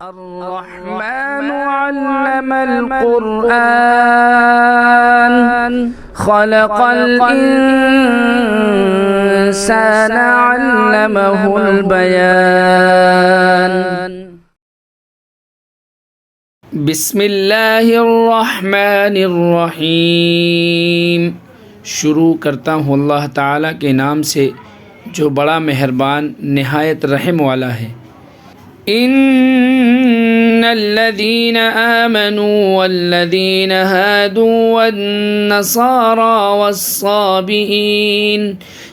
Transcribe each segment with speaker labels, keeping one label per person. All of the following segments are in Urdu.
Speaker 1: الرحمن علم القرآن خلق الإنسان علمه البيان بسم اللہ الرحمن الرحیم۔ شروع کرتا ہوں اللہ تعالیٰ کے نام سے جو بڑا مہربان نہایت رحم والا ہے۔ ان الذين آمنوا والذين هادوا والنصارى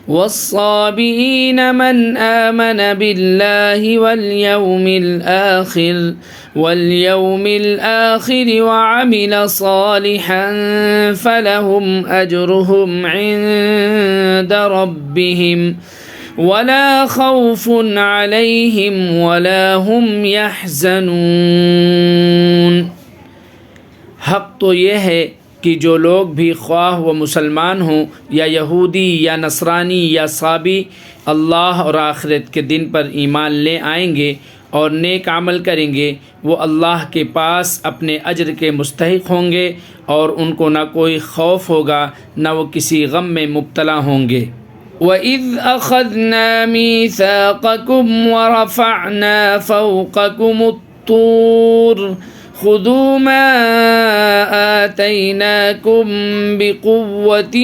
Speaker 1: والصابئين من آمن بالله واليوم الآخر وعمل صالحا فلهم أجرهم عند ربهم ولا خوف عليهم ولا هم يحزنون۔ حق تو یہ ہے کہ جو لوگ بھی خواہ وہ مسلمان ہوں یا یہودی یا نصرانی یا صابی اللہ اور آخرت کے دن پر ایمان لے آئیں گے اور نیک عمل کریں گے، وہ اللہ کے پاس اپنے اجر کے مستحق ہوں گے اور ان کو نہ کوئی خوف ہوگا نہ وہ کسی غم میں مبتلا ہوں گے۔ وَإِذْ أَخَذْنَا مِيثَاقَكُمْ وَرَفَعْنَا فَوْقَكُمُ الطُّورَ خُذُوا مَا آتَيْنَاكُمْ بِقُوَّةٍ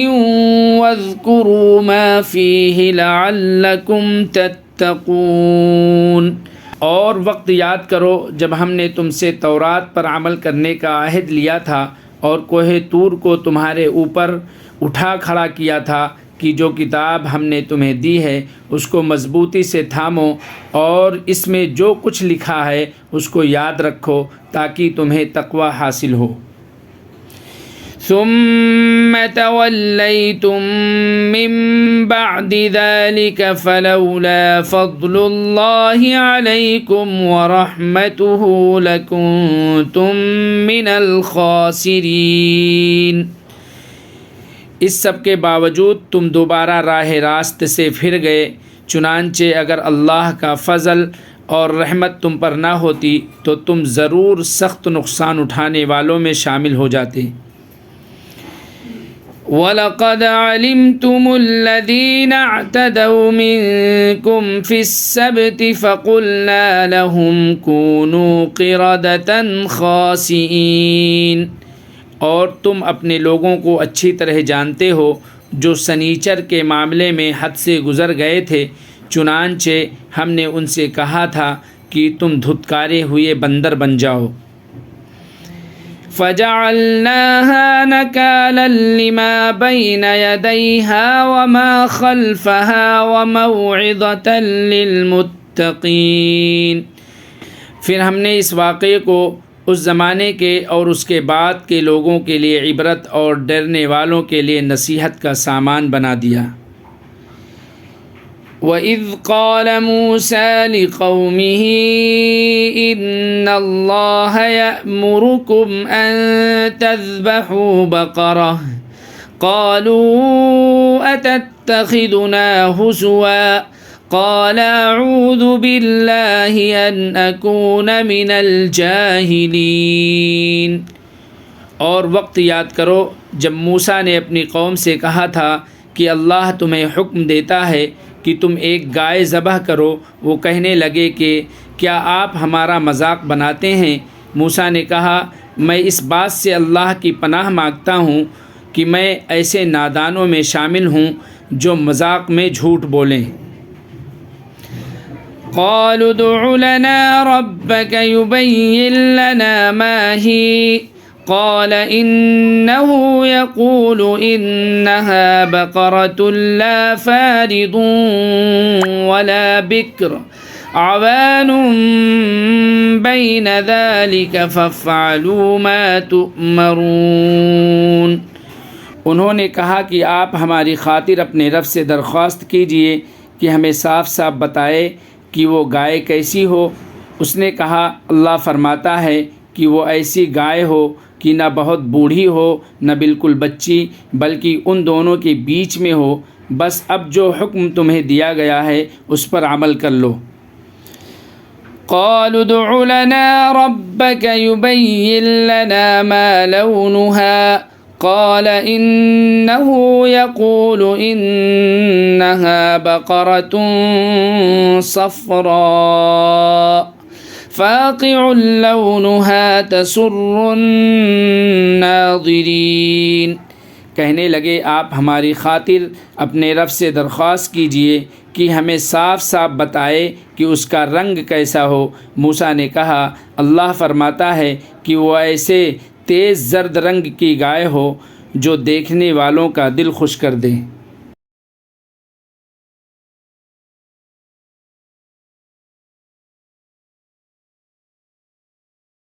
Speaker 1: وَاذْكُرُوا مَا فِيهِ لَعَلَّكُمْ تَتَّقُونَ۔ اور وقت یاد کرو جب ہم نے تم سے تورات پر عمل کرنے کا عہد لیا تھا اور کوہ طور کو تمہارے اوپر اٹھا کھڑا کیا تھا کہ جو کتاب ہم نے تمہیں دی ہے اس کو مضبوطی سے تھامو اور اس میں جو کچھ لکھا ہے اس کو یاد رکھو تاکہ تمہیں تقوی حاصل ہو۔ ثم تولیتم من بعد ذلك فلولا فضل اللہ علیکم ورحمتہ لکنتم من الخاسرین۔ اس سب کے باوجود تم دوبارہ راہ راست سے پھر گئے، چنانچہ اگر اللہ کا فضل اور رحمت تم پر نہ ہوتی تو تم ضرور سخت نقصان اٹھانے والوں میں شامل ہو جاتے۔ وَلَقَدْ عَلِمْتُمُ الَّذِينَ اعْتَدَوْا مِنكُمْ فِي السَّبْتِ فَقُلْنَا لَهُمْ كُونُوا قِرَدَةً خَاسِئِينَ۔ اور تم اپنے لوگوں کو اچھی طرح جانتے ہو جو سنیچر کے معاملے میں حد سے گزر گئے تھے، چنانچہ ہم نے ان سے کہا تھا کہ تم دھتکارے ہوئے بندر بن جاؤ۔ فَجَعَلْنَاهَا نَكَالًا لِمَا بَيْنَ يَدَيْهَا وَمَا خَلْفَهَا وَمَوْعِظَةً لِلْمُتَّقِينَ۔ پھر ہم نے اس واقعے کو اس زمانے کے اور اس کے بعد کے لوگوں کے لیے عبرت اور ڈرنے والوں کے لیے نصیحت کا سامان بنا دیا۔ وَإِذْ قَالَ مُوسَىٰ لِقَوْمِهِ إِنَّ اللَّهَ يَأْمُرُكُمْ أَن تَذْبَحُوا بَقَرَةً قَالُوا أَتَتَّخِذُنَا هُزُوًا قَالَ أَعُوذُ بِاللَّهِ أَنْ أَكُونَ مِنَ الْجَاهِلِينَ۔ اور وقت یاد کرو جب موسیٰ نے اپنی قوم سے کہا تھا کہ اللہ تمہیں حکم دیتا ہے کہ تم ایک گائے ذبح کرو، وہ کہنے لگے کہ کیا آپ ہمارا مذاق بناتے ہیں؟ موسیٰ نے کہا میں اس بات سے اللہ کی پناہ مانگتا ہوں کہ میں ایسے نادانوں میں شامل ہوں جو مذاق میں جھوٹ بولیں۔ قالوا ادع لنا ربك يبين لنا ما هي قال إنه يقول إنها بقرة لا فارض ولا بكر عوان بين ذلك فافعلوا ما تؤمرون۔ انہوں نے کہا کہ آپ ہماری خاطر اپنے رب سے درخواست کیجئے کہ ہمیں صاف صاف بتائے کہ وہ گائے کیسی ہو۔ اس نے کہا اللہ فرماتا ہے کہ وہ ایسی گائے ہو کہ نہ بہت بوڑھی ہو نہ بالکل بچی، بلکہ ان دونوں کے بیچ میں ہو، بس اب جو حکم تمہیں دیا گیا ہے اس پر عمل کر لو۔ قالوا ادع لنا ربك يبين لنا ما لونها قال إنه يقول إنها بقرة صفراء فاقع لونها تسر الناظرین۔ کہنے لگے آپ ہماری خاطر اپنے رب سے درخواست کیجئے کہ ہمیں صاف صاف بتائے کہ اس کا رنگ کیسا ہو۔ موسیٰ نے کہا اللہ فرماتا ہے کہ وہ ایسے تیز زرد رنگ کی گائے ہو جو دیکھنے والوں کا دل خوش کر دے۔